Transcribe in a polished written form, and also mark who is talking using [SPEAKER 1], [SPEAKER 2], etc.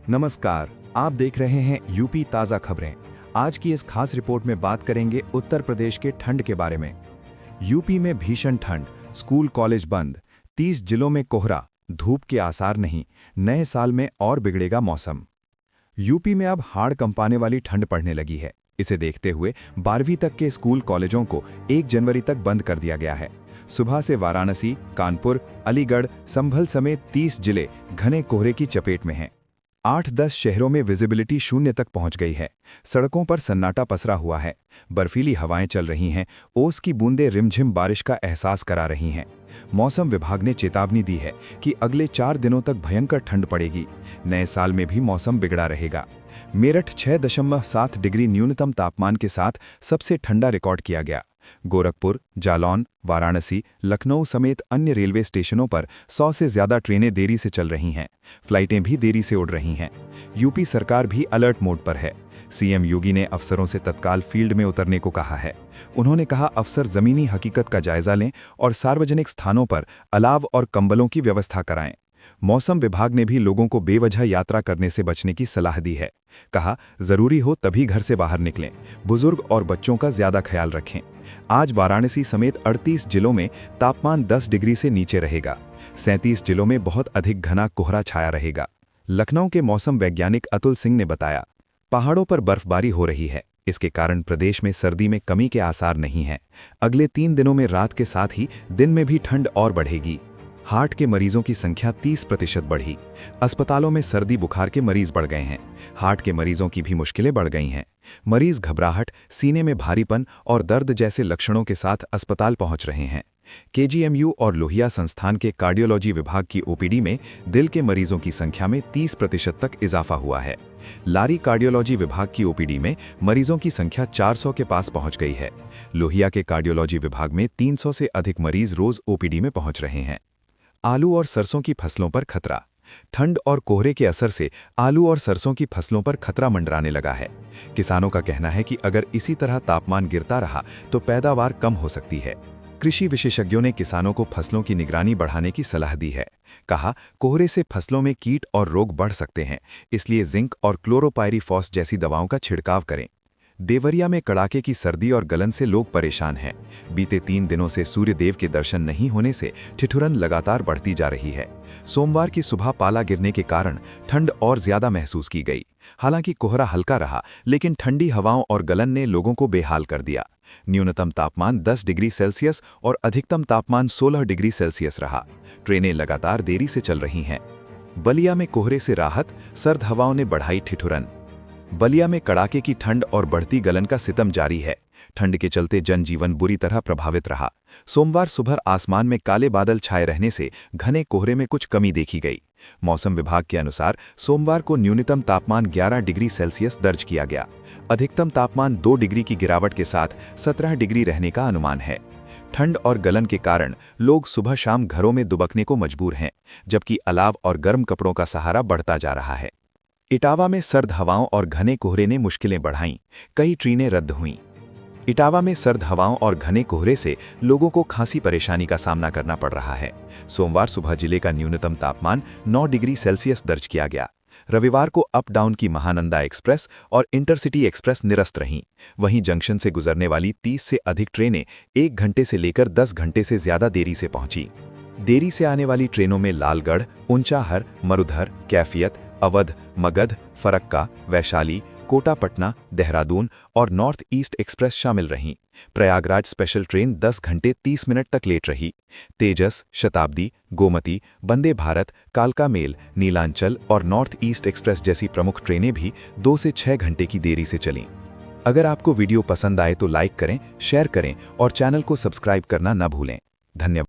[SPEAKER 1] नमस्कार, आप देख रहे हैं यूपी ताज़ा खबरें। आज की इस खास रिपोर्ट में बात करेंगे उत्तर प्रदेश के ठंड के बारे में। यूपी में भीषण ठंड, स्कूल कॉलेज बंद, 30 जिलों में कोहरा, धूप के आसार नहीं, नए साल में और बिगड़ेगा मौसम। यूपी में अब हाड़ कंपाने वाली ठंड पड़ने लगी है। इसे देखते हुए 12वीं तक के स्कूल कॉलेजों को 1 जनवरी तक बंद कर दिया गया है। सुबह से वाराणसी, कानपुर, अलीगढ़, संभल समेत 30 जिले घने कोहरे की चपेट में हैं। 8-10 शहरों में विजिबिलिटी शून्य तक पहुंच गई है। सड़कों पर सन्नाटा पसरा हुआ है। बर्फीली हवाएं चल रही हैं। ओस की बूंदें रिमझिम बारिश का एहसास करा रही हैं। मौसम विभाग ने चेतावनी दी है कि अगले 4 दिनों तक भयंकर ठंड पड़ेगी। नए साल में भी मौसम बिगड़ा रहेगा। मेरठ 6.7 डिग्री न्यूनतम तापमान के साथ सबसे ठंडा रिकॉर्ड किया गया। गोरखपुर, जालौन, वाराणसी, लखनऊ समेत अन्य रेलवे स्टेशनों पर 100 से ज्यादा ट्रेनें देरी से चल रही हैं। फ्लाइटें भी देरी से उड़ रही हैं। यूपी सरकार भी अलर्ट मोड पर है। सीएम योगी ने अफसरों से तत्काल फील्ड में उतरने को कहा है। उन्होंने कहा, अफसर जमीनी हकीकत का जायजा लें और सार्वजनिक स्थानों पर अलाव और कंबलों की व्यवस्था कराएं। मौसम विभाग ने भी लोगों को बेवजह यात्रा करने से बचने की सलाह दी है। कहा, जरूरी हो तभी घर से बाहर निकलें। बुजुर्ग और बच्चों का ज्यादा ख्याल रखें। आज वाराणसी समेत 38 जिलों में तापमान 10 डिग्री से नीचे रहेगा। 37 जिलों में बहुत अधिक घना कोहरा छाया रहेगा। लखनऊ के मौसम वैज्ञानिक अतुल सिंह ने बताया, पहाड़ों पर बर्फबारी हो रही है। इसके कारण प्रदेश में सर्दी में कमी के आसार नहीं हैं। अगले 3 दिनों में रात के साथ ही दिन में भी ठंड और बढ़ेगी। हार्ट के मरीजों की संख्या 30% बढ़ी। अस्पतालों में सर्दी बुखार के मरीज बढ़ गए हैं। हार्ट के मरीजों की भी मुश्किलें बढ़ गई हैं। मरीज घबराहट, सीने में भारीपन और दर्द जैसे लक्षणों के साथ अस्पताल पहुंच रहे हैं। केजीएमयू और लोहिया संस्थान के कार्डियोलॉजी विभाग की ओपीडी में दिल के मरीजों की संख्या में 30% तक इजाफा हुआ है। लारी कार्डियोलॉजी विभाग की ओपीडी में मरीजों की संख्या 400 के पास पहुंच गई है। लोहिया के कार्डियोलॉजी विभाग में 300 से अधिक मरीज रोज ओपीडी में पहुंच रहे हैं। आलू और सरसों की फसलों पर खतरा। ठंड और कोहरे के असर से आलू और सरसों की फसलों पर खतरा मंडराने लगा है। किसानों का कहना है कि अगर इसी तरह तापमान गिरता रहा तो पैदावार कम हो सकती है। कृषि विशेषज्ञों ने किसानों को फसलों की निगरानी बढ़ाने की सलाह दी है। कहा, कोहरे से फसलों में कीट और रोग बढ़ सकते हैं, इसलिए जिंक और क्लोरोपाइरीफॉस जैसी दवाओं का छिड़काव करें। देवरिया में कड़ाके की सर्दी और गलन से लोग परेशान हैं। बीते 3 दिनों से सूर्य देव के दर्शन नहीं होने से ठिठुरन लगातार बढ़ती जा रही है। सोमवार की सुबह पाला गिरने के कारण ठंड और ज्यादा महसूस की गई। हालांकि कोहरा हल्का रहा, लेकिन ठंडी हवाओं और गलन ने लोगों को बेहाल कर दिया। न्यूनतम तापमान 10 डिग्री सेल्सियस और अधिकतम तापमान 16 डिग्री सेल्सियस रहा। ट्रेनें लगातार देरी से चल रही हैं। बलिया में कोहरे से राहत, सर्द हवाओं ने बढ़ाई ठिठुरन। बलिया में कड़ाके की ठंड और बढ़ती गलन का सितम जारी है। ठंड के चलते जनजीवन बुरी तरह प्रभावित रहा। सोमवार सुबह आसमान में काले बादल छाए रहने से घने कोहरे में कुछ कमी देखी गई। मौसम विभाग के अनुसार सोमवार को न्यूनतम तापमान 11 डिग्री सेल्सियस दर्ज किया गया। अधिकतम तापमान 2 डिग्री की गिरावट के साथ 17 डिग्री रहने का अनुमान है। ठंड और गलन के कारण लोग सुबह शाम घरों में दुबकने को मजबूर हैं, जबकि अलाव और गर्म कपड़ों का सहारा बढ़ता जा रहा है। इटावा में सर्द हवाओं और घने कोहरे ने मुश्किलें बढ़ाईं। कई ट्रेनें रद्द हुईं। इटावा में सर्द हवाओं और घने कोहरे से लोगों को खासी परेशानी का सामना करना पड़ रहा है। सोमवार सुबह जिले का न्यूनतम तापमान 9 डिग्री सेल्सियस दर्ज किया गया। रविवार को अप डाउन की महानंदा एक्सप्रेस और इंटरसिटी एक्सप्रेस निरस्त रहीं। वहीं जंक्शन से गुजरने वाली 30 से अधिक ट्रेनें 1 घंटे से लेकर 10 घंटे से ज्यादा देरी से पहुंची। देरी से आने वाली ट्रेनों में लालगढ़, ऊंचाहर, मरुधर, कैफियत, अवध, मगध, फरक्का, वैशाली, कोटा पटना, देहरादून और नॉर्थ ईस्ट एक्सप्रेस शामिल रहीं। प्रयागराज स्पेशल ट्रेन 10 घंटे 30 मिनट तक लेट रही। तेजस, शताब्दी, गोमती, वंदे भारत, कालका मेल, नीलांचल और नॉर्थ ईस्ट एक्सप्रेस जैसी प्रमुख ट्रेनें भी 2 से 6 घंटे की देरी से चलीं। अगर आपको वीडियो पसंद आए तो लाइक करें, शेयर करें और चैनल को सब्सक्राइब करना न भूलें। धन्यवाद।